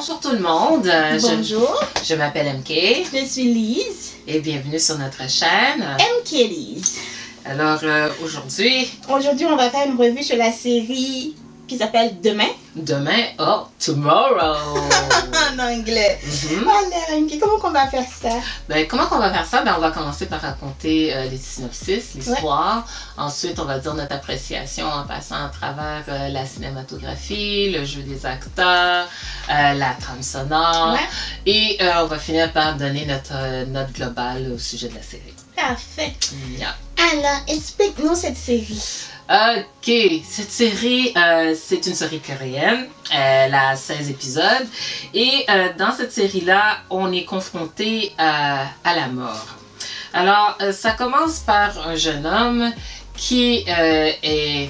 Bonjour tout le monde. Bonjour. Je m'appelle MK. Je suis Lise. Et bienvenue sur notre chaîne. MK Lise. Alors aujourd'hui, on va faire une revue sur la série qui s'appelle Demain. Demain, tomorrow. En anglais. Alors, MK, comment qu'on va faire ça? Comment qu'on va faire ça? On va commencer par raconter les synopsis, l'histoire. Ouais. Ensuite, on va dire notre appréciation en passant à travers la cinématographie, le jeu des acteurs, la trame sonore. Ouais. Et on va finir par donner notre note globale au sujet de la série. Parfait. Yeah. Alors, explique-nous cette série. Ok, cette série, c'est une série coréenne, elle a 16 épisodes et dans cette série-là, on est confronté à la mort. Alors, ça commence par un jeune homme qui est,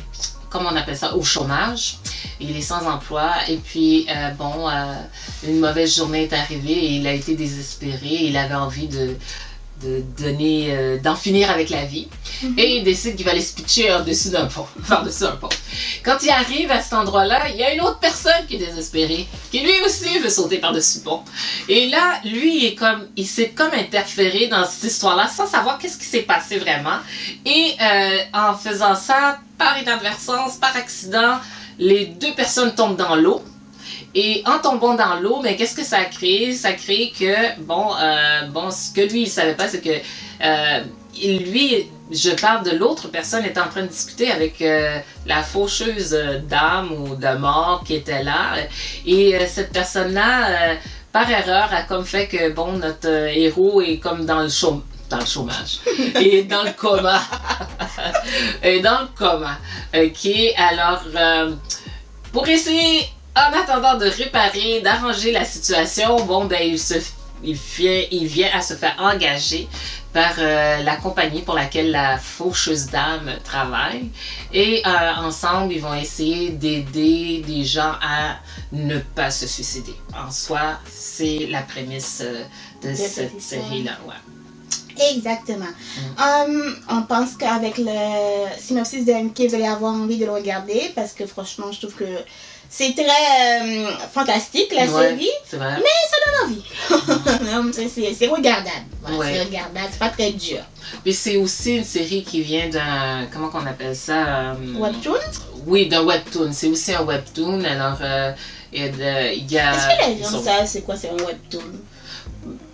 comment on appelle ça, au chômage. Il est sans emploi et puis, une mauvaise journée est arrivée et il a été désespéré. Il avait envie d'en finir avec la vie. Et il décide qu'il va aller se pitcher par-dessus un pont. Quand il arrive à cet endroit-là, il y a une autre personne qui est désespérée, qui lui aussi veut sauter par-dessus le pont. Et là, lui, il s'est comme interféré dans cette histoire-là sans savoir qu'est-ce qui s'est passé vraiment. Et en faisant ça, par inadvertance, par accident, les deux personnes tombent dans l'eau. Et en tombant dans l'eau, qu'est-ce que ça a créé? Ça a créé que, ce que lui, il savait pas, c'est que lui, je parle de l'autre personne, était en train de discuter avec la faucheuse d'âme ou de mort qui était là. Et cette personne-là, par erreur, a comme fait que, notre héros est comme dans le chômage. Et dans le coma. OK, alors, pour essayer... En attendant de réparer, d'arranger la situation, il vient à se faire engager par la compagnie pour laquelle la faucheuse dame travaille. Et ensemble, ils vont essayer d'aider des gens à ne pas se suicider. En soi, c'est la prémisse de cette série-là. Ouais. Exactement. On pense qu'avec le synopsis de MK, vous allez avoir envie de le regarder parce que franchement, je trouve que c'est très fantastique la série, c'est vrai. Mais ça donne envie. C'est regardable. C'est regardable, c'est pas très dur. Mais c'est aussi une série qui vient d'un, comment qu'on appelle ça? Webtoon? Oui, d'un webtoon. C'est aussi un webtoon. Alors, il y a... Est-ce que les gens savent c'est quoi, c'est un webtoon?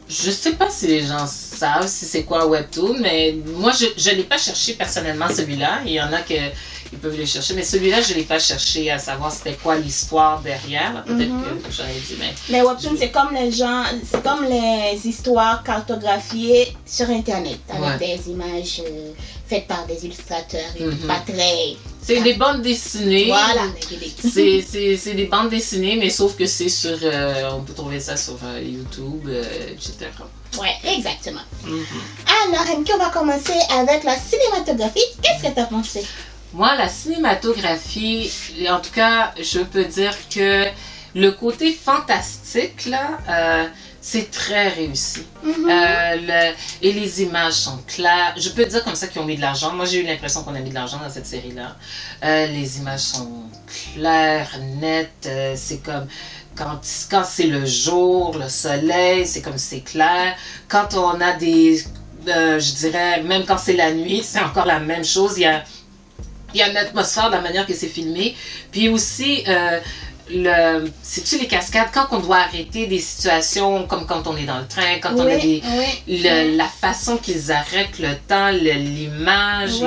Je sais pas si les gens savent si c'est quoi un webtoon, mais moi, je l'ai pas cherché personnellement, celui-là. Il y en a ils peuvent le chercher, mais celui-là, je l'ai pas cherché à savoir c'était quoi l'histoire derrière. Peut-être que j'aurais dit, mais webtoon, c'est comme les histoires cartographiées sur Internet, avec des images faites par des illustrateurs, pas très... C'est des bandes dessinées. Voilà. C'est des bandes dessinées, mais sauf que c'est sur... on peut trouver ça sur YouTube, etc. Ouais, exactement. Alors, MK, on va commencer avec la cinématographie. Qu'est-ce que tu as pensé? Moi, la cinématographie, en tout cas, je peux dire que le côté fantastique, là, c'est très réussi. Et les images sont claires. Je peux dire comme ça qu'ils ont mis de l'argent. Moi, j'ai eu l'impression qu'on a mis de l'argent dans cette série-là. Les images sont claires, nettes. C'est comme... Quand c'est le jour, le soleil, c'est comme c'est clair. Quand on a des... je dirais, même quand c'est la nuit, c'est encore la même chose. Il y a une atmosphère de la manière que c'est filmé. Puis aussi... c'est-tu les cascades, quand on doit arrêter des situations comme quand on est dans le train, quand on a la façon qu'ils arrêtent le temps, l'image,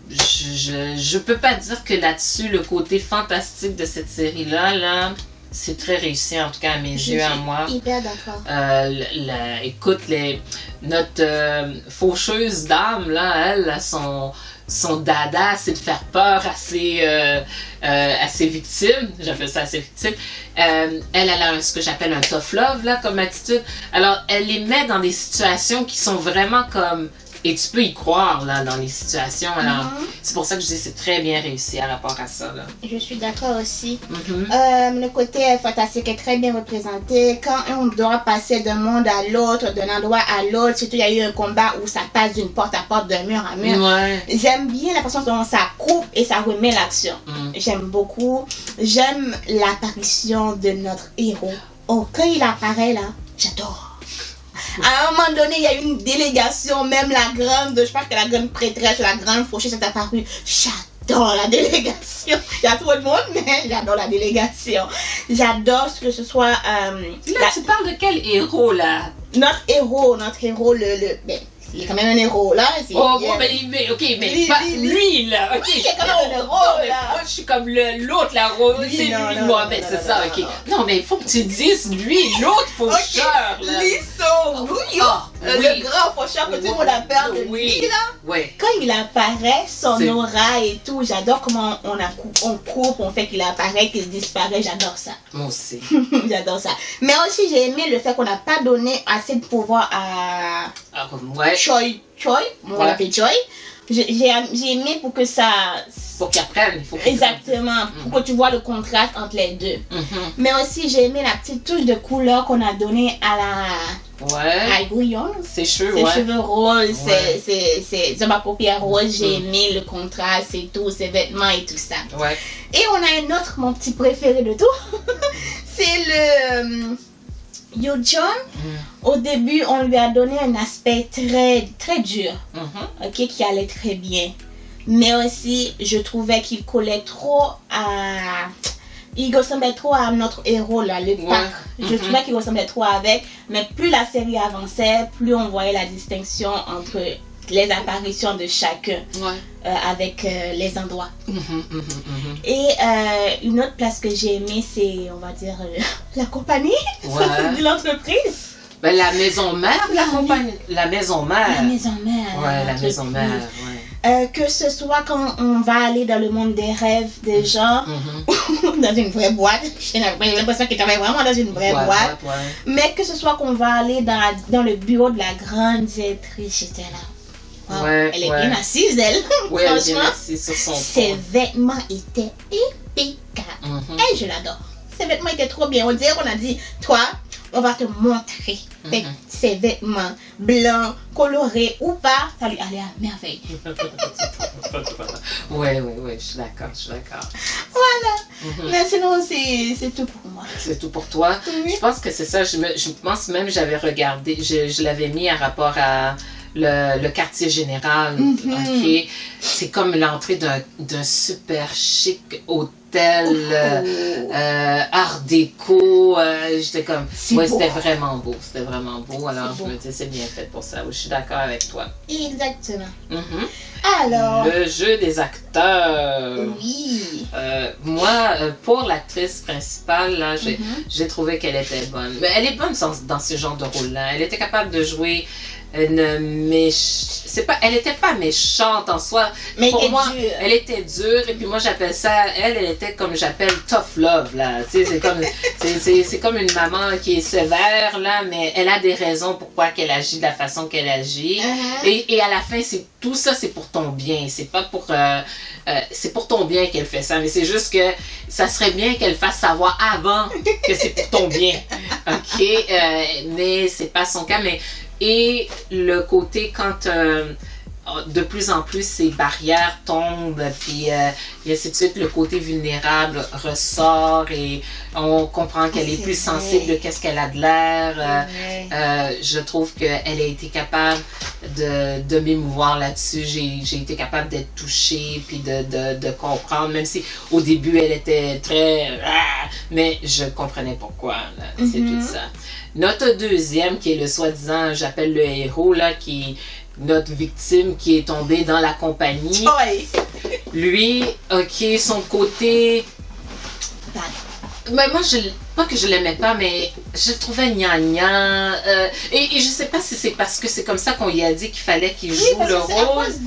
je peux pas dire que là-dessus, le côté fantastique de cette série-là, c'est très réussi, en tout cas à mes yeux, à moi. Je suis hyper d'accord. Écoute, notre faucheuse dame, là, elle, son dada, c'est de faire peur à ses victimes. J'appelle ça à ses victimes. Elle a ce que j'appelle un tough love, là, comme attitude. Alors, elle les met dans des situations qui sont vraiment comme... Et tu peux y croire, là, dans les situations. Alors, c'est pour ça que je dis que c'est très bien réussi à rapport à ça, là. Je suis d'accord aussi. Le côté fantastique est très bien représenté. Quand on doit passer d'un monde à l'autre, d'un endroit à l'autre, surtout il y a eu un combat où ça passe d'une porte à porte, d'un mur à mur. J'aime bien la façon dont ça coupe et ça remet l'action. j'aime beaucoup. J'aime l'apparition de notre héros. Oh, quand il apparaît là, j'adore. À un moment donné, il y a une délégation, même la grande, je pense que la grande prêtresse, la grande fauchée s'est apparue. J'adore la délégation. Il y a trop de monde, mais j'adore la délégation. J'adore ce que ce soit... Là, tu parles de quel héros, là? Notre héros, ben, il est quand même un héros, là. Oh, bon, mais ok, mais pas lui, là. Ok, il est quand même un héros, là. Moi, je suis comme l'autre, là. C'est lui, Mohamed, c'est ça, ok. Non, mais il faut que tu dises lui, l'autre faucheur, là. Liso, le grand faucheur que tout le monde a peur de lui, là. Ouais. Quand il apparaît, son aura et tout, j'adore comment on coupe, on fait qu'il apparaît, qu'il disparaît, j'adore ça. Moi aussi. J'adore ça. Mais aussi, j'ai aimé le fait qu'on n'a pas donné assez de pouvoir à Choi, on l'appelle Choi. J'ai aimé pour que ça... Pour qu'il apprenne. Exactement, pour que tu vois le contraste entre les deux. Mais aussi, j'ai aimé la petite touche de couleur qu'on a donnée à la Guyon. Ses cheveux roses, c'est ma paupière rose. J'ai aimé le contraste et tout, ses vêtements et tout ça. Ouais. Et on a un autre, mon petit préféré de tout. C'est le... Yoo-jung. Au début, on lui a donné un aspect très, très dur, qui allait très bien. Mais aussi, je trouvais qu'il collait trop à... Il ressemblait trop à notre héros, là, le Park. Je trouvais qu'il ressemblait trop avec. Mais plus la série avançait, plus on voyait la distinction entre les apparitions de chacun avec les endroits. Et une autre place que j'ai aimée, c'est, on va dire, la compagnie de l'entreprise. Ben, la maison mère de la compagnie. La maison mère. La maison mère. Ouais, la maison mère, que ce soit quand on va aller dans le monde des rêves des gens, dans une vraie boîte, j'ai l'impression qu'il travaille vraiment dans une vraie boîte, mais que ce soit qu'on va aller dans le bureau de la grande directrice, j'étais là. Wow. Elle est bien assise, elle. Oui, elle est bien assise sur son ses vêtements étaient impeccables. Et je l'adore. Ses vêtements étaient trop bien. On dirait qu'on a dit, toi, on va te montrer ses vêtements blancs, colorés ou pas, ça lui allait à merveille. Oui, je suis d'accord. Voilà. Mais sinon, c'est tout pour moi. C'est tout pour toi? Oui. Je pense que c'est ça. Je pense même j'avais regardé, je l'avais mis en rapport à le quartier général. C'est comme l'entrée d'un super chic hôtel art déco. J'étais comme c'était vraiment beau, alors je me disais c'est bien fait pour ça. Je suis d'accord avec toi. Exactement. Alors le jeu des acteurs. Moi, pour l'actrice principale là, j'ai trouvé qu'elle était bonne. Mais elle est bonne dans ce genre de rôle là. Elle était capable de jouer elle était pas méchante en soi, mais pour moi elle était dure, et puis moi j'appelle ça, elle était comme j'appelle tough love là, tu sais, c'est comme une maman qui est sévère là, mais elle a des raisons pourquoi qu'elle agit de la façon qu'elle agit, et à la fin tout ça c'est pour ton bien, c'est pas pour c'est pour ton bien qu'elle fait ça, mais c'est juste que ça serait bien qu'elle fasse savoir avant que c'est pour ton bien, mais c'est pas son cas. Et le côté quand de plus en plus ces barrières tombent, puis et ainsi de suite, le côté vulnérable ressort et on comprend qu'elle est plus sensible de qu'est-ce qu'elle a de l'air. Je trouve qu'elle a été capable de m'émouvoir là-dessus. J'ai été capable d'être touchée puis de comprendre, même si au début elle était très... mais je comprenais pourquoi. C'est tout ça. Notre deuxième, qui est le soi-disant, j'appelle le héros, là, notre victime qui est tombée dans la compagnie. Lui, son côté... Mais moi, pas que je l'aimais pas, mais je le trouvais gnangnan. Et je sais pas si c'est parce que c'est comme ça qu'on lui a dit qu'il fallait qu'il joue le rôle. C'est à cause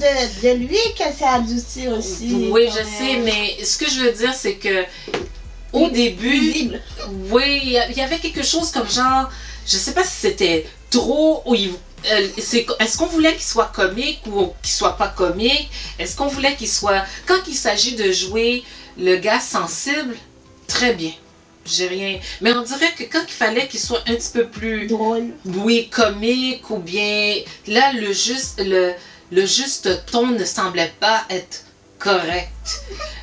de lui qu'elle s'est adoucie aussi. Oui, je sais, mais ce que je veux dire, c'est que au début, oui, il y avait quelque chose comme genre, je sais pas si c'était trop, ou est-ce qu'on voulait qu'il soit comique ou qu'il soit pas comique? Est-ce qu'on voulait qu'il soit... Quand il s'agit de jouer le gars sensible, très bien. J'ai rien... Mais on dirait que quand il fallait qu'il soit un petit peu plus... drôle. Oui, comique ou bien... Là, le juste ton ne semblait pas être correct.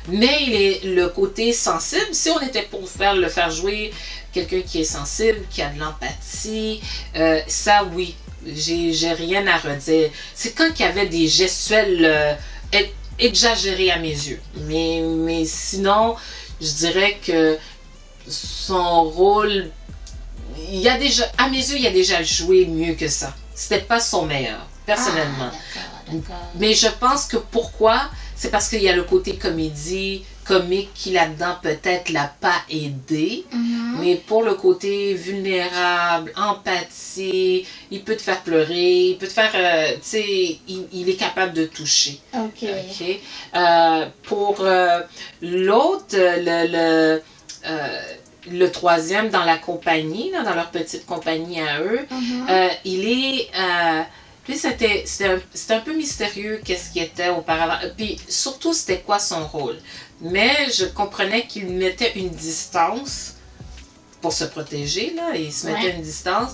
Mais il est le côté sensible. Si on était pour le faire jouer quelqu'un qui est sensible, qui a de l'empathie, ça oui, j'ai rien à redire. C'est quand il y avait des gestuels exagérés à mes yeux. Mais sinon, je dirais que son rôle, à mes yeux, il a déjà joué mieux que ça. C'était pas son meilleur, personnellement. D'accord. Mais je pense que pourquoi? C'est parce qu'il y a le côté comique qui là-dedans peut-être l'a pas aidé. Mais pour le côté vulnérable, empathie, il peut te faire pleurer, il peut te faire, tu sais, il est capable de toucher. Ok. Pour l'autre, le troisième dans la compagnie, là, dans leur petite compagnie à eux, il est... Puis c'était un peu mystérieux qu'est-ce qu'il était auparavant. Puis surtout, c'était quoi son rôle. Mais je comprenais qu'il mettait une distance pour se protéger, là. Il se mettait une distance.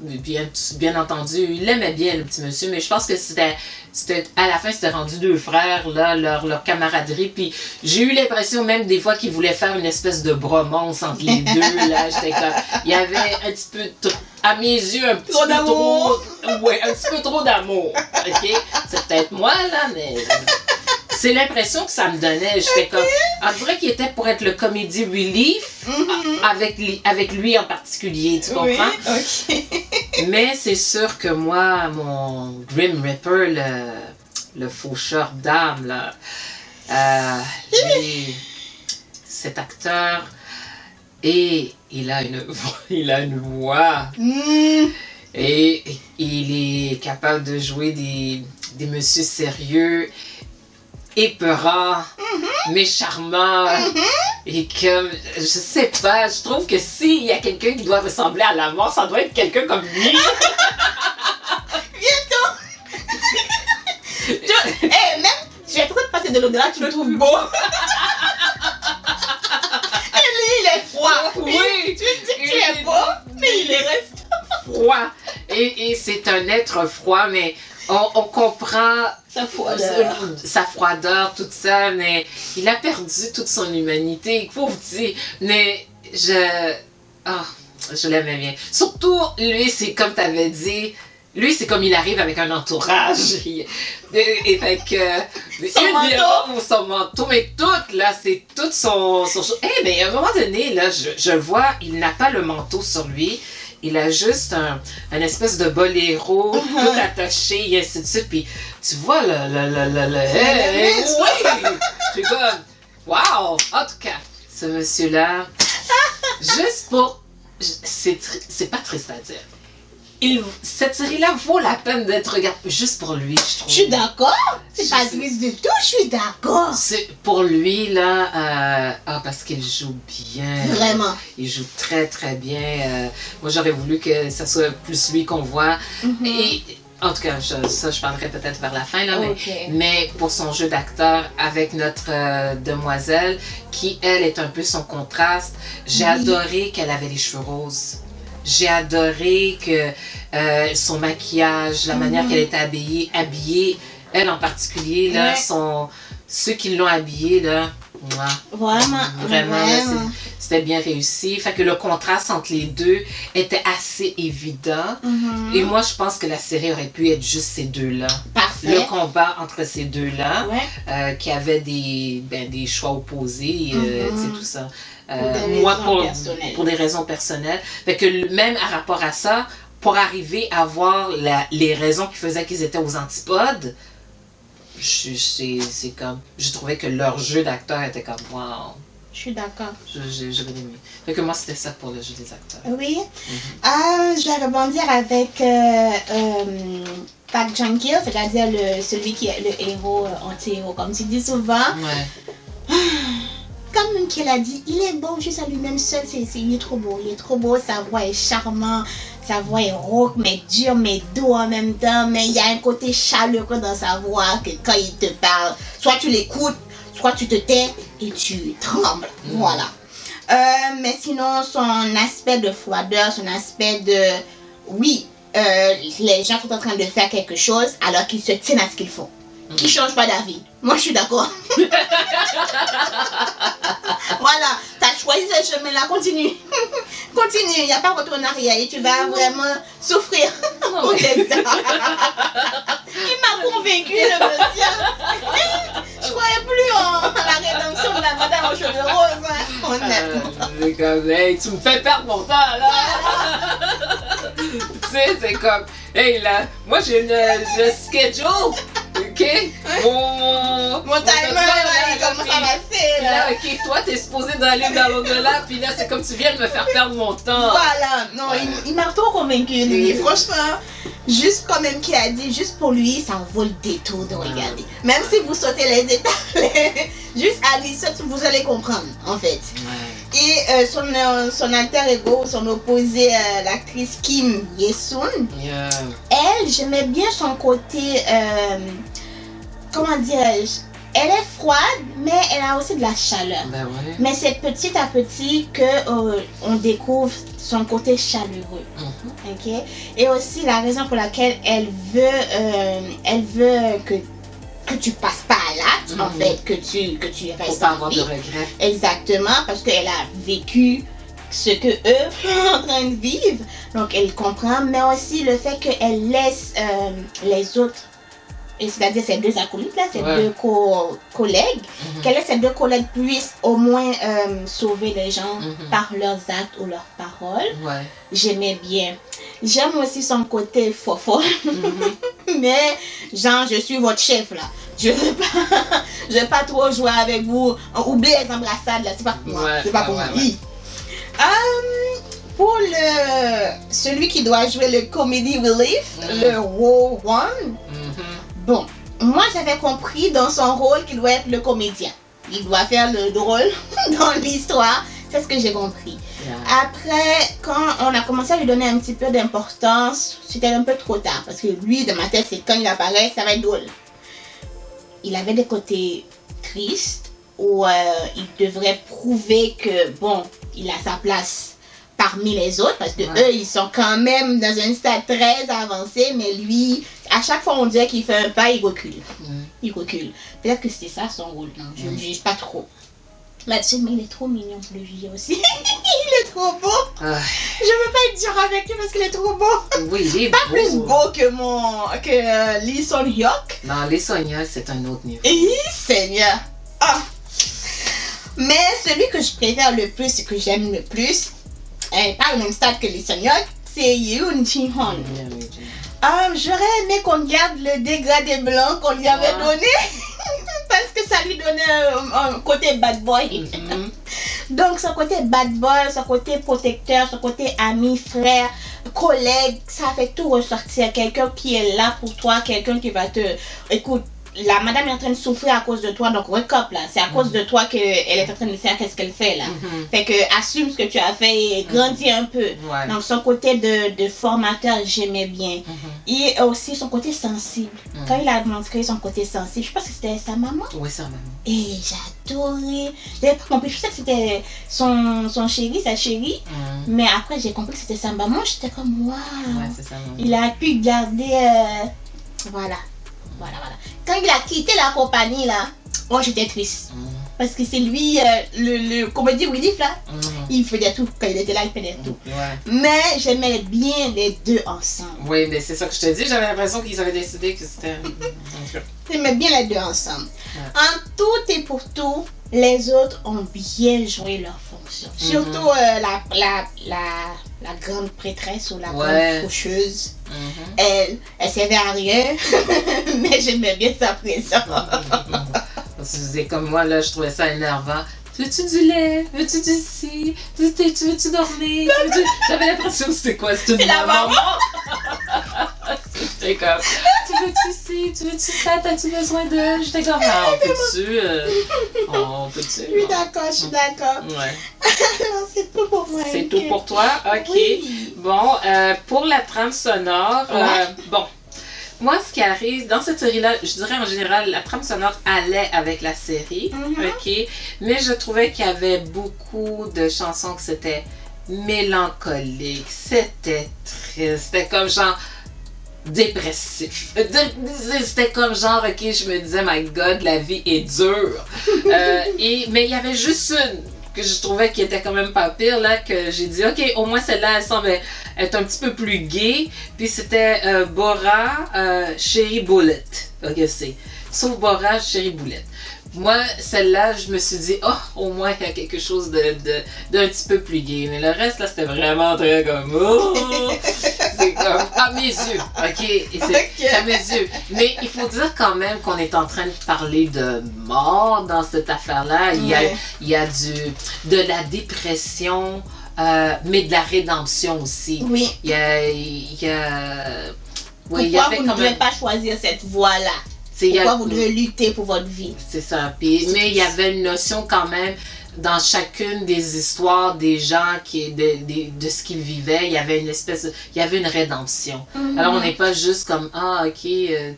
Bien entendu, il aimait bien le petit monsieur, mais je pense que c'était à la fin, c'était rendu deux frères, là, leur camaraderie. Puis j'ai eu l'impression même des fois qu'ils voulaient faire une espèce de bromance entre les deux. Là, j'étais comme, il y avait un petit peu, à mes yeux, un petit peu trop d'amour. Ok, c'est peut-être moi là, mais c'est l'impression que ça me donnait. J'étais comme, on dirait qu'il était pour être le comédie relief avec lui en particulier, tu comprends? Oui, ok. Mais c'est sûr que moi, mon Grim Reaper, le faucheur d'âme, là, cet acteur, et il a une voix. Et il est capable de jouer des messieurs sérieux, épeurants, mais charmants. Et comme, je sais pas, je trouve que s'il y a quelqu'un qui doit ressembler à la mort, ça doit être quelqu'un comme lui. Même, j'ai trop de passer de l'au-delà, tu le trouves beau. Et lui, il est froid. Oui. Tu dis que tu es beau, mais il est resté froid. Et c'est un être froid, mais on comprend sa froideur, tout ça, mais il a perdu toute son humanité, pauvre petit. Mais je l'aimais bien. Surtout, lui, c'est comme tu avais dit, lui, c'est comme il arrive avec un entourage. Et fait que... son manteau, mais tout, là, c'est tout son mais à un moment donné, là, je vois, il n'a pas le manteau sur lui. Il a juste un espèce de boléro tout attaché, et ainsi de suite. Puis tu vois oui! Je suis comme, wow! En tout cas, ce monsieur-là, juste pour... C'est pas triste à dire. Cette série-là vaut la peine d'être regardée juste pour lui, je trouve. Je suis d'accord. C'est pas triste du tout, je suis d'accord. C'est pour lui, là, parce qu'il joue bien. Vraiment. Il joue très, très bien. Moi, j'aurais voulu que ça soit plus lui qu'on voit. Et, en tout cas, je parlerai peut-être vers la fin, là, mais pour son jeu d'acteur avec notre demoiselle, qui, elle, est un peu son contraste, j'ai adoré qu'elle avait les cheveux roses. J'ai adoré que son maquillage, la manière qu'elle était habillée, elle en particulier, là, ceux qui l'ont habillée, là, vraiment, là, c'était bien réussi. Fait que le contraste entre les deux était assez évident. Et moi, je pense que la série aurait pu être juste ces deux-là. Parfait. Le combat entre ces deux-là, qui avaient des choix opposés, c'est tout ça. Pour des raisons personnelles. Fait que même à rapport à ça, pour arriver à voir les raisons qui faisaient qu'ils étaient aux antipodes, c'est comme... Je trouvais que leur jeu d'acteur était comme, wow. Je suis d'accord. J'ai bien aimé. Fait que moi, c'était ça pour le jeu des acteurs. Oui. Je vais rebondir avec Park Jang-il, c'est-à-dire celui qui est le héros, anti-héros, comme tu dis souvent. Comme qu'il a dit, il est beau juste à lui-même seul, il est trop beau, sa voix est charmante, sa voix est rauque, mais dure, mais doux en même temps, mais il y a un côté chaleureux dans sa voix, que quand il te parle, soit tu l'écoutes, soit tu te tais et tu trembles, voilà. Mais sinon, son aspect de froideur, son aspect de, les gens sont en train de faire quelque chose alors qu'ils se tiennent à ce qu'ils font. qui change pas d'avis. Moi, je suis d'accord. Voilà, tu as choisi ce chemin-là, continue. Continue, il n'y a pas retour en arrière et tu vas vraiment souffrir. Non, mais... Il m'a convaincu, le monsieur. Je croyais plus en la rédemption de la madame aux cheveux roses. Hein. Honnêtement. Comme, hey, tu me fais perdre mon temps, là. Tu sais, c'est comme, hey, là, moi, j'ai une schedule. OK? Mon timer, là, il commence à passer, là. Là, OK, toi, t'es supposé d'aller dans l'au-delà, puis là, c'est comme tu viens de me faire perdre mon temps. Voilà, non, il m'a trop convaincu, lui. Franchement, juste quand même qu'il a dit, juste pour lui, ça en vaut le détour de regarder. Même si vous sautez les étapes, juste à lui, vous allez comprendre, en fait. Et son alter ego, son opposé, l'actrice Kim Ye-sun, elle, j'aimais bien son côté, comment dirais-je, elle est froide, mais elle a aussi de la chaleur. Ben ouais. Mais c'est petit à petit que on découvre son côté chaleureux. Ok? Et aussi la raison pour laquelle elle veut que tu passes pas à l'acte, en fait, que tu restes en vie. De regrets. Exactement, parce qu'elle a vécu ce que eux sont en train de vivre. Donc elle comprend, mais aussi le fait qu'elle laisse les autres, c'est-à-dire ces deux acolytes là, ces deux collègues, qu'elle laisse ces deux collègues puissent au moins sauver les gens par leurs actes ou leurs paroles. J'aimais bien. J'aime aussi son côté faux. Mais genre, je suis votre chef là. Je veux pas trop jouer avec vous. Oubliez les embrassades là, c'est pas pour moi. C'est pas pour moi. Pour celui qui doit jouer le comedy relief, le Wo One. Bon, moi j'avais compris dans son rôle qu'il doit être le comédien. Il doit faire le drôle dans l'histoire. C'est ce que j'ai compris. Après, quand on a commencé à lui donner un petit peu d'importance, c'était un peu trop tard. Parce que lui, dans ma tête, c'est quand il apparaît, ça va être drôle. Il avait des côtés tristes où il devrait prouver que, bon, il a sa place parmi les autres. Parce que eux, ils sont quand même dans un stade très avancé. Mais lui, à chaque fois on dirait qu'il fait un pas, il recule. Il recule. Peut-être que c'était ça son rôle. Je ne juge pas trop. Là-dessus, mais il est trop mignon pour le juger aussi. Il est trop beau. Je veux pas être dur avec lui parce qu'il est trop beau. Oui, il est pas beau. Plus beau que Lee Sun-hyuk. Non, Lee Sun-hyuk, c'est un autre niveau. Seigneur. Mais celui que je préfère le plus et que j'aime le plus, pas au même stade que Lee Sun-hyuk, c'est Yoon Ji-hoon. J'aurais aimé qu'on garde le dégradé blanc qu'on lui avait donné. Parce que ça lui donnait un côté bad boy. Donc son côté bad boy, son côté protecteur, son côté ami, frère, collègue, ça fait tout ressortir. Quelqu'un qui est là pour toi, quelqu'un qui va te... Écoute, la madame est en train de souffrir à cause de toi, donc recop là. C'est à cause de toi qu'elle est en train de faire qu'est-ce qu'elle fait là. Fait que assume ce que tu as fait et grandis un peu. Donc son côté de formateur, j'aimais bien. Et aussi son côté sensible. Quand il a montré son côté sensible, je pense que c'était sa maman. Oui, sa maman. Et j'adorais. J'avais pas compris, je sais que c'était son chéri, sa chérie. Mais après j'ai compris que c'était sa maman, j'étais comme waouh. Ouais, c'est sa maman. Il a pu garder... Voilà. Quand il a quitté la compagnie là, j'étais triste. Parce que c'est lui, le comédie relief là, il faisait tout. Quand il était là, il faisait tout. Mais j'aimais bien les deux ensemble. Oui, mais c'est ça que je te dis, j'avais l'impression qu'ils avaient décidé que c'était... J'aimais bien les deux ensemble. En tout et pour tout, les autres ont bien joué leur fonction. Surtout la grande prêtresse ou la grande faucheuse. Elle servait à rien, mais j'aimais bien sa présence. C'est comme moi, là, je trouvais ça énervant. Veux-tu du lait? Veux-tu du ci? Veux-tu dormir? J'avais l'impression que c'était quoi? C'était la maman! J'étais comme, tu veux-tu ci? Tu veux-tu ça? T'as-tu besoin de... J'étais comme, on peut-tu? Je suis d'accord. C'est tout pour moi. C'est tout pour toi? Ok. Oui. Bon, pour la trame sonore, bon. Moi, ce qui arrive dans cette série-là, je dirais en général, la trame sonore allait avec la série, ok? Mais je trouvais qu'il y avait beaucoup de chansons que c'était mélancolique, c'était triste, c'était comme genre, dépressif. C'était comme genre, ok, je me disais, my God, la vie est dure. Mais il y avait juste une que je trouvais qui était quand même pas pire, là, que j'ai dit, ok, au moins celle-là, elle semble être un petit peu plus gay. Puis c'était Bora, Chérie Boulette. Ok, c'est. Sauf Bora, Chérie Boulette. Moi, celle-là, je me suis dit, oh, au moins, il y a quelque chose d'un petit peu plus gay. Mais le reste, là, c'était vraiment très comme, oh, c'est comme, à mes yeux, ok? Et c'est à mes yeux. Mais il faut dire quand même qu'on est en train de parler de mort dans cette affaire-là. Il y a de la dépression, mais de la rédemption aussi. Oui. Pourquoi vous ne devez pas choisir cette voie-là? Pourquoi vous devez lutter pour votre vie? C'est ça. Mais il y avait une notion quand même dans chacune des histoires des gens de ce qu'ils vivaient. Il y avait une rédemption. Alors on n'est pas juste comme ok,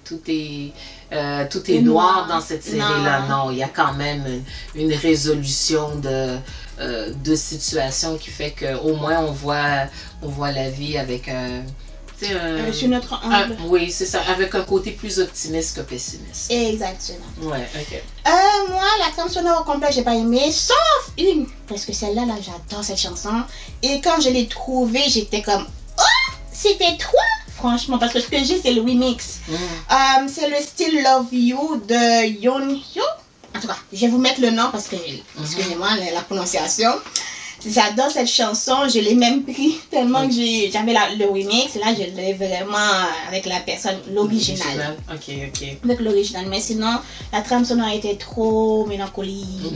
tout est noir dans cette série-là. Non, il y a quand même une résolution de situation qui fait qu'au moins on voit la vie avec sur notre angle. Oui, c'est ça, avec un côté plus optimiste que pessimiste. Exactement. Ouais, ok. Moi, la trame sonore au complet, j'ai pas aimé, sauf une. Parce que celle-là, j'adore cette chanson. Et quand je l'ai trouvée, j'étais comme, oh, c'était toi! Franchement, parce que ce que j'ai, c'est le remix. C'est le Still Love You de Yeonhyo. En tout cas, je vais vous mettre le nom parce que, excusez-moi, la prononciation. J'adore cette chanson, je l'ai même pris tellement que j'avais le remix. Là, je l'ai vraiment avec la personne, l'original. Ok. Avec l'original, mais sinon, la trame sonore était trop mélancolique.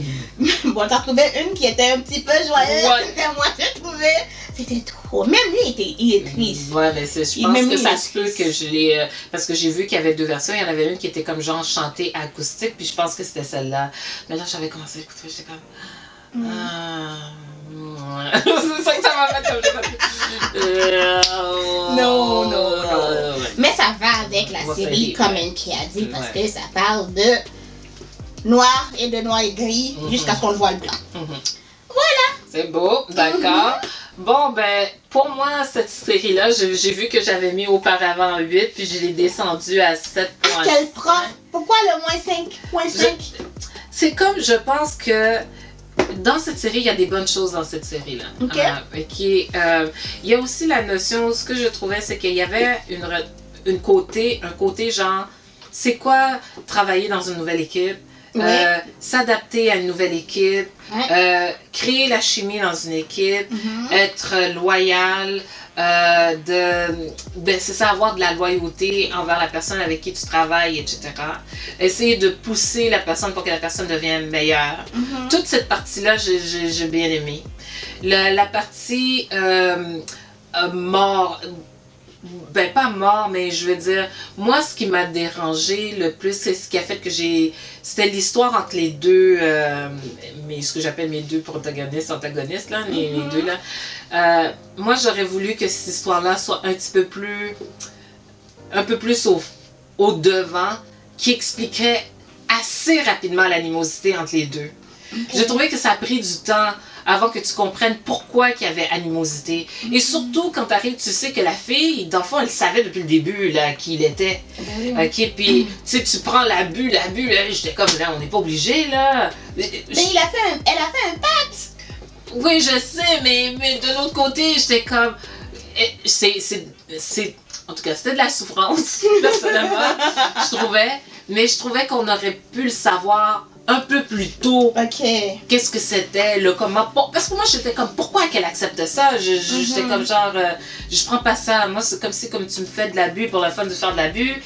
Bon, t'as trouvé une qui était un petit peu joyeuse. Et moi, j'ai trouvé, c'était trop. Même lui, il est triste. Ouais, mais je pense que ça se peut que je l'ai. Parce que j'ai vu qu'il y avait deux versions. Il y en avait une qui était comme genre chantée acoustique, puis je pense que c'était celle-là. Mais là, j'avais commencé à écouter, j'étais comme. C'est ça que ça m'a fait comme Non. Mais ça va avec la série, comme qui a dit, parce que ça parle de noir et gris jusqu'à ce qu'on le voit le blanc. Voilà. C'est beau, d'accord. Bon, ben, pour moi, cette série-là, j'ai vu que j'avais mis auparavant 8, puis je l'ai descendu à 7.5. Quel prof? Pourquoi le moins 5.5? C'est comme, je pense que dans cette série, il y a des bonnes choses dans cette série-là. Ok. Il y a aussi la notion, ce que je trouvais, c'est qu'il y avait un côté genre, c'est quoi travailler dans une nouvelle équipe, s'adapter à une nouvelle équipe, créer la chimie dans une équipe, être loyal, c'est ça, avoir de la loyauté envers la personne avec qui tu travailles, etc. Essayer de pousser la personne pour que la personne devienne meilleure. Toute cette partie-là, j'ai bien aimé. La partie mort, ben pas mort, mais je veux dire, moi ce qui m'a dérangé le plus, c'est ce qui a fait que c'était l'histoire entre les deux, ce que j'appelle mes deux protagonistes, antagonistes, là, les deux là. Moi j'aurais voulu que cette histoire-là soit un peu plus au devant, qui expliquerait assez rapidement l'animosité entre les deux. J'ai trouvé que ça a pris du temps avant que tu comprennes pourquoi il y avait animosité. Et surtout, quand tu arrives, tu sais que la fille, dans le fond, elle savait depuis le début là, qui il était. Ok, puis tu prends l'abus, là, j'étais comme, là, on n'est pas obligé, là. Mais elle a fait un pacte. Oui, je sais, mais de l'autre côté, j'étais comme, en tout cas, c'était de la souffrance, personnellement, je trouvais. Mais je trouvais qu'on aurait pu le savoir un peu plus tôt. Qu'est-ce que c'était, comment. Parce que moi, j'étais comme, pourquoi qu'elle accepte ça? J'étais comme genre, je prends pas ça. Moi, c'est comme tu me fais de l'abus pour le fun de faire de l'abus.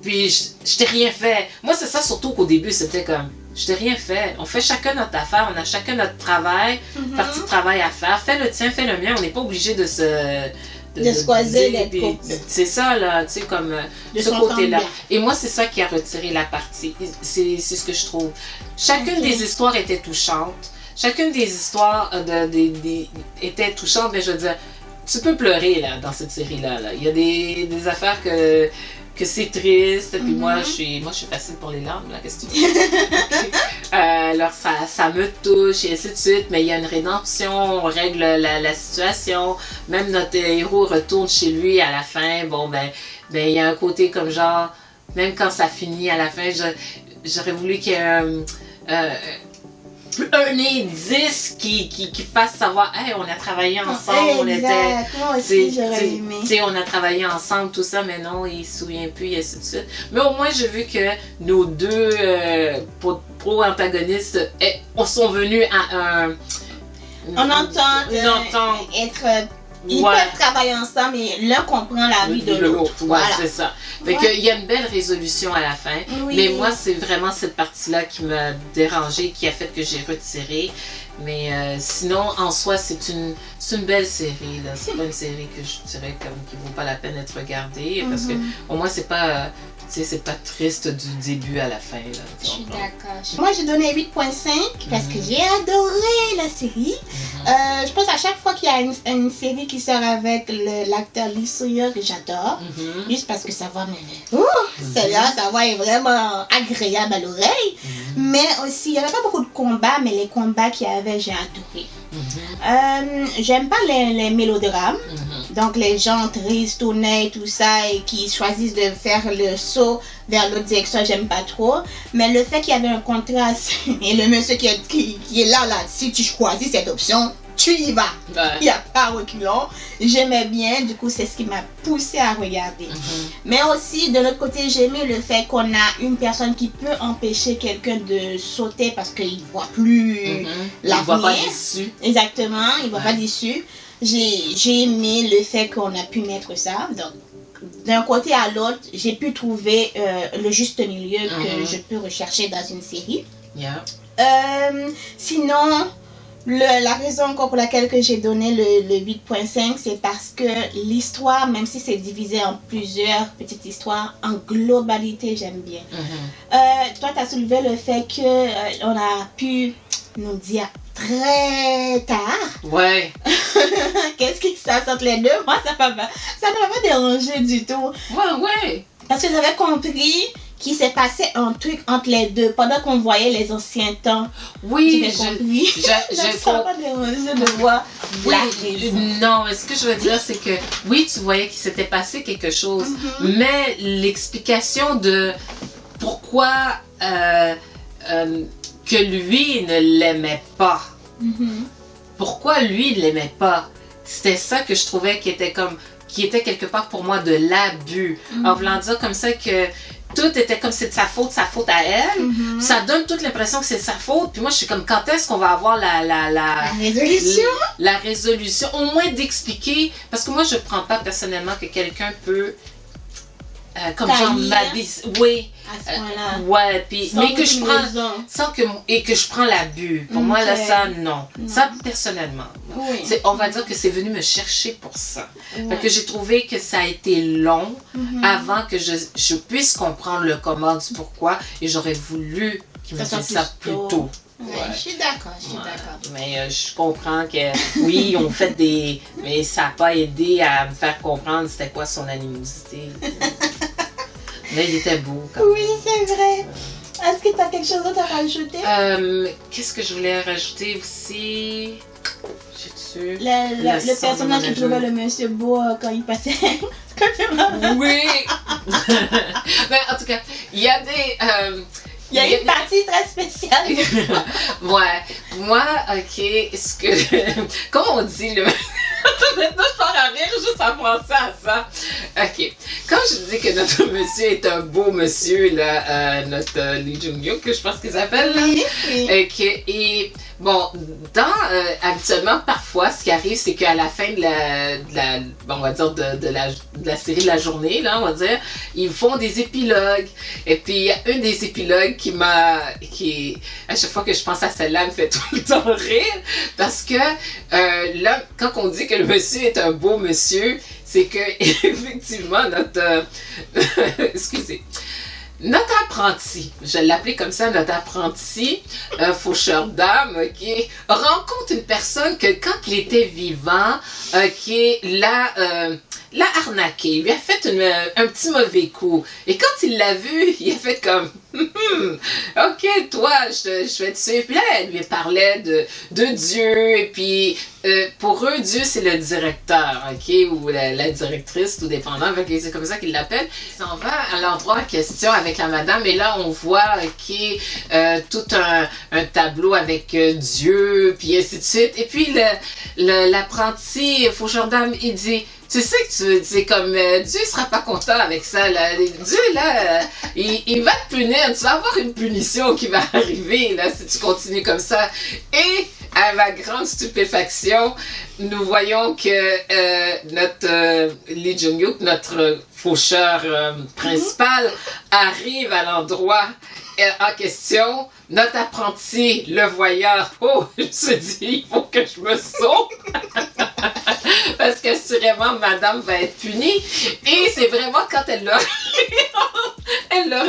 Puis, je t'ai rien fait. Moi, c'est ça surtout qu'au début, c'était comme, je t'ai rien fait. On fait chacun notre affaire, on a chacun notre travail, partie de travail à faire. Fais le tien, fais le mien. On n'est pas obligé de se. De choisir d'être couple. C'est ça, là, tu sais, comme ce côté-là. Et moi, c'est ça qui a retiré la partie. C'est ce que je trouve. Chacune des histoires était touchante. Chacune des histoires était touchante, mais je veux dire, tu peux pleurer, là, dans cette série-là. Là. Il y a des affaires que que c'est triste. Puis moi, je suis facile pour les larmes, là, qu'est-ce que tu veux? Alors, ça me touche, et ainsi de suite. Mais il y a une rédemption, on règle la situation. Même notre héros retourne chez lui à la fin. Bon, ben, il y a un côté comme genre, même quand ça finit à la fin, j'aurais voulu qu'il y ait un indice qui fasse savoir, hey, on a travaillé ensemble, moi aussi j'aurais aimé. On a travaillé ensemble, tout ça, mais non, il se souvient plus, et ainsi de suite. Mais au moins, j'ai vu que nos deux pro-antagonistes sont venus à une entente. Être... Ils peuvent travailler ensemble et l'un comprend la vie de l'autre. Voilà, c'est ça. Fait qu'il y a une belle résolution à la fin. Oui. Mais moi, c'est vraiment cette partie-là qui m'a dérangée, qui a fait que j'ai retiré. Mais sinon, en soi, c'est une belle série. C'est pas une série que je dirais qui vaut pas la peine d'être regardée. Parce que au moins, c'est pas triste du début à la fin. Là, je suis d'accord. Moi, j'ai donné 8.5 parce que j'ai adoré la série. Je pense à chaque fois qu'il y a une série qui sort avec l'acteur Lee Soo-hyuk, que j'adore. Juste parce que sa voix celle-là, sa voix est vraiment agréable à l'oreille. Mais aussi, il n'y avait pas beaucoup de combats, mais les combats qu'il y avait, j'ai adoré. J'aime pas les mélodrames. Donc les gens tristes, tournés, tout ça, et qui choisissent de faire le saut vers l'autre direction, j'aime pas trop. Mais le fait qu'il y avait un contraste, et le monsieur qui est là, si tu choisis cette option, tu y vas. Il n'y a pas reculons. J'aimais bien, du coup c'est ce qui m'a poussé à regarder. Mais aussi, de l'autre côté, j'ai aimé le fait qu'on a une personne qui peut empêcher quelqu'un de sauter parce qu'il ne voit plus l'avenir. Il ne voit pas d'issue. Exactement, il ne voit pas d'issue. J'ai aimé le fait qu'on a pu mettre ça. Donc, d'un côté à l'autre, j'ai pu trouver le juste milieu que je peux rechercher dans une série. Sinon, la raison encore pour laquelle que j'ai donné le 8.5, c'est parce que l'histoire, même si c'est divisé en plusieurs petites histoires, en globalité, j'aime bien. Toi, tu as soulevé le fait qu'on a pu nous dire très tard. Ouais. Qu'est-ce qui se passe entre les deux? Moi, ça ne m'a pas dérangé du tout. Ouais. Parce que j'avais compris qu'il s'est passé un truc entre les deux pendant qu'on voyait les anciens temps. Oui, j'ai compris. Ça ne m'a pas dérangé de voir la raison. Non, mais ce que je veux dire, c'est que oui, tu voyais qu'il s'était passé quelque chose, mais l'explication de pourquoi que lui ne l'aimait pas. Pourquoi lui ne l'aimait pas? C'était ça que je trouvais qui était quelque part pour moi de l'abus. En voulant dire comme ça que tout était comme c'est de sa faute à elle. Ça donne toute l'impression que c'est de sa faute. Puis moi, je suis comme, quand est-ce qu'on va avoir la résolution? La résolution, au moins d'expliquer. Parce que moi, je ne prends pas personnellement que quelqu'un peut... comme genre oui, à ce point-là. Ouais, puis mais que je prends que je prends l'abus. Pour moi là, ça non. Ça personnellement. On va dire que c'est venu me chercher pour ça. Fait que j'ai trouvé que ça a été long avant que je puisse comprendre le comment du pourquoi, et j'aurais voulu qu'il me dise ça plus tôt. Je suis d'accord, Mais je comprends que, oui, on fait mais ça n'a pas aidé à me faire comprendre c'était quoi son animosité. Mais il était beau quand même. Oui, c'est vrai. Est-ce que tu as quelque chose d'autre à rajouter? Qu'est-ce que je voulais rajouter aussi? Le personnage qui trouvait le monsieur beau quand il passait. Oui! Mais en tout cas, il y a des... il y a une partie très spéciale. Ouais. Moi, ok, comme on dit, maintenant je pars à rire juste à penser à ça. Ok. Quand je dis que notre monsieur est un beau monsieur, là, notre Lee Jung-hyuk, que je pense qu'il s'appelle, là. Oui. Et bon, habituellement, parfois, ce qui arrive, c'est qu'à la fin on va dire de la série de la journée, là, on va dire, ils font des épilogues. Et puis, il y a un des épilogues qui, à chaque fois que je pense à celle-là, me fait tout le temps rire. Parce que, là, quand on dit que le monsieur est un beau monsieur, c'est que, effectivement, excusez. Notre apprenti, je l'appelais comme ça, notre apprenti, faucheur d'âme, rencontre une personne que quand il était vivant, l'a arnaqué, il lui a fait un petit mauvais coup. Et quand il l'a vu, il a fait comme ok, toi, je vais te suivre. Puis là, elle lui parlait de Dieu. Et puis, pour eux, Dieu, c'est le directeur, ou la directrice, tout dépendant. C'est comme ça qu'ils l'appellent. Il s'en va à l'endroit en question avec la madame. Et là, on voit tout un tableau avec Dieu, puis ainsi de suite. Et puis, l'apprenti faucheur d'âme, il dit... Tu sais que c'est comme Dieu sera pas content avec ça. Là. Dieu, là, il va te punir. Tu vas avoir une punition qui va arriver là, si tu continues comme ça. Et à ma grande stupéfaction, nous voyons que notre Lee Jung-hyuk, notre faucheur principal, arrive à l'endroit en question. Notre apprenti, le voyant, il se dit, il faut que je me sauve. Parce qu'assurément, madame va être punie. Et c'est vraiment quand elle le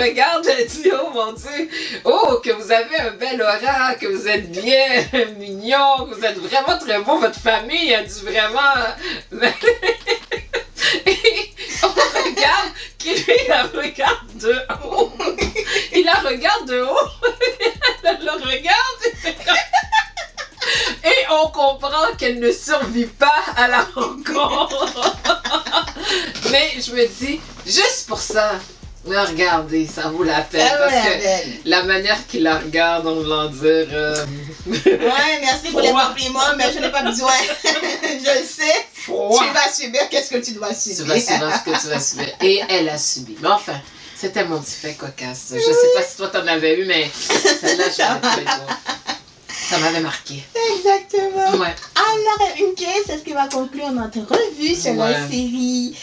regarde, elle dit, oh mon Dieu, oh, que vous avez un bel aura, que vous êtes bien mignon, que vous êtes vraiment très beau, votre famille a dû vraiment... Et on regarde, qu'il la regarde de haut. Il la regarde de haut. Elle le regarde. Et on comprend qu'elle ne survit pas à la rencontre. Mais je me dis, juste pour ça, regardez, ça vaut la peine. Parce que la manière qu'il la regarde, on va dire... Ouais, merci pour les compliments, mais je n'ai pas besoin. Je le sais. Tu vas subir, qu'est-ce que tu dois subir? Tu vas subir ce que tu vas subir. Et elle a subi. Mais enfin, c'était mon petit fait cocasse. Je ne sais pas si toi t'en avais eu, mais celle-là, je l'ai trouvée drôle. Ça m'avait marqué. Exactement. Ouais. Alors, une c'est ce qui va conclure notre revue sur la série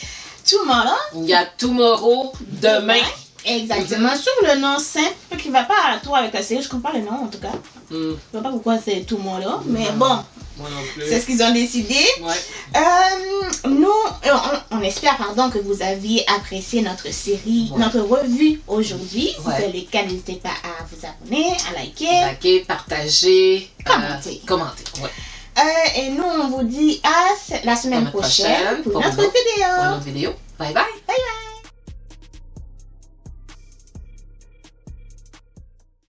Tomorrow. Il y a Tomorrow, demain. Exactement. Sur le nom simple qui ne va pas à toi avec la série, je ne comprends pas le nom en tout cas. Je ne sais pas pourquoi c'est Tomorrow, mais bon. Moi non plus. C'est ce qu'ils ont décidé. Ouais. Nous, on espère que vous aviez apprécié notre série, notre revue aujourd'hui. Si c'est le cas, n'hésitez pas à vous abonner, à liker, partager, commenter. Ouais. Et nous, on vous dit à la semaine prochaine pour notre vidéo. Bye bye.